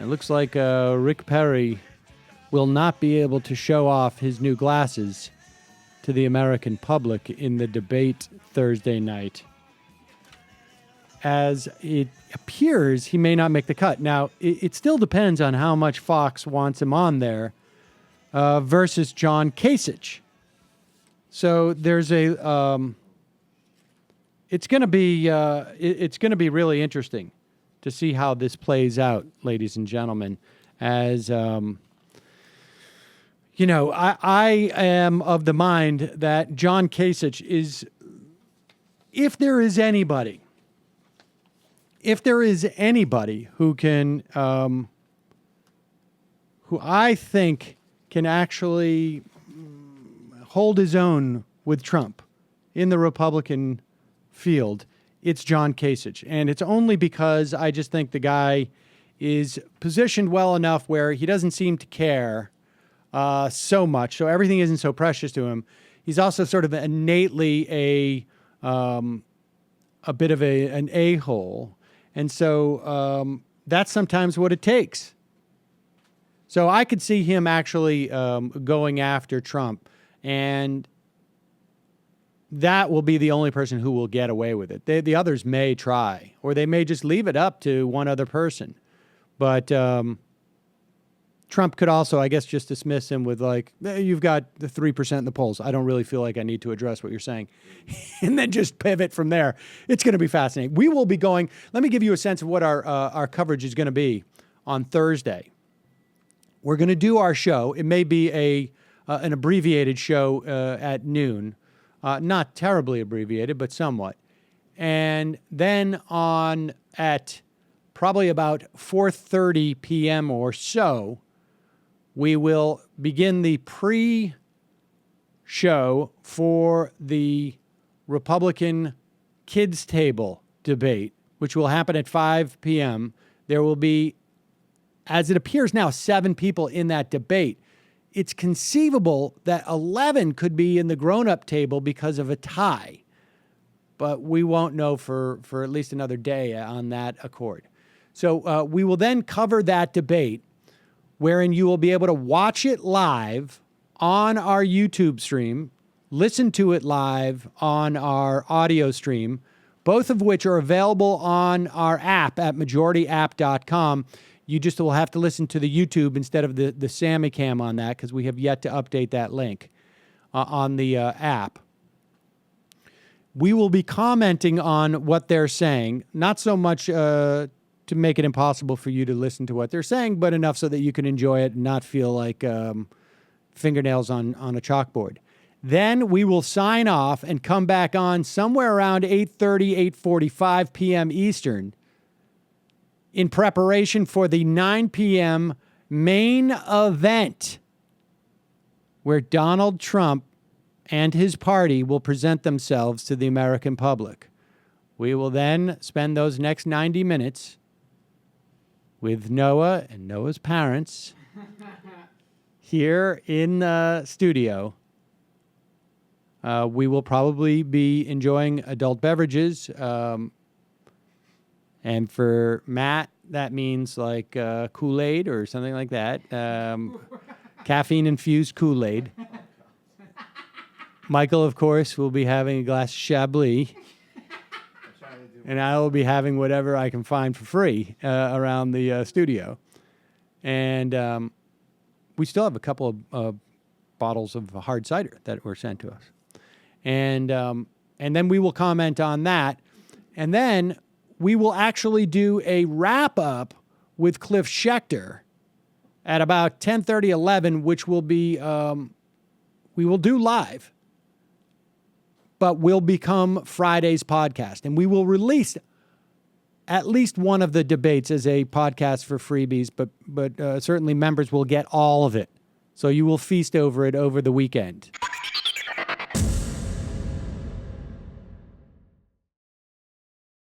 It looks like Rick Perry will not be able to show off his new glasses to the American public in the debate Thursday night. As it appears, he may not make the cut. Now, it still depends on how much Fox wants him on there versus John Kasich. So there's a... it's going to be really interesting to see how this plays out, ladies and gentlemen, as... You know, I am of the mind that John Kasich is, if there is anybody who can, who I think can actually hold his own with Trump in the Republican field, it's John Kasich. And it's only because I just think the guy is positioned well enough where he doesn't seem to care so much, so everything isn't so precious to him. He's also sort of innately a bit of an a-hole, and so that's sometimes what it takes. So I could see him actually going after Trump, and that will be the only person who will get away with it. The others may try, or they may just leave it up to one other person, but Trump could also, I guess, just dismiss him with like, you've got the 3% in the polls. I don't really feel like I need to address what you're saying. And then just pivot from there. It's going to be fascinating. We will be going, let me give you a sense of what our coverage is going to be on Thursday. We're going to do our show. It may be an abbreviated show at noon. Not terribly abbreviated, but somewhat. And then at probably about 4:30 p.m. or so, we will begin the pre-show for the Republican Kids Table debate, which will happen at 5 p.m. There will be, as it appears now, 7 people in that debate. It's conceivable that 11 could be in the grown-up table because of a tie, but we won't know for at least another day on that accord. So we will then cover that debate, wherein you will be able to watch it live on our YouTube stream, listen to it live on our audio stream, both of which are available on our app at majorityapp.com. You just will have to listen to the YouTube instead of the Sammy Cam on that, because we have yet to update that link on the app. We will be commenting on what they're saying, not so much to make it impossible for you to listen to what they're saying, but enough so that you can enjoy it and not feel like fingernails on a chalkboard. Then we will sign off and come back on somewhere around 8:30, 8:45 p.m. Eastern in preparation for the 9 p.m. main event, where Donald Trump and his party will present themselves to the American public. We will then spend those next 90 minutes with Noah and Noah's parents here in the studio. We will probably be enjoying adult beverages. And for Matt, that means like Kool-Aid or something like that. Caffeine-infused Kool-Aid. Michael, of course, will be having a glass of Chablis. And I will be having whatever I can find for free around the studio. And we still have a couple of bottles of hard cider that were sent to us. And then we will comment on that. And then we will actually do a wrap-up with Cliff Schechter at about 10:30, 11, which will be, we will do live, but will become Friday's podcast. And we will release at least one of the debates as a podcast for freebies, but certainly members will get all of it. So you will feast over it over the weekend.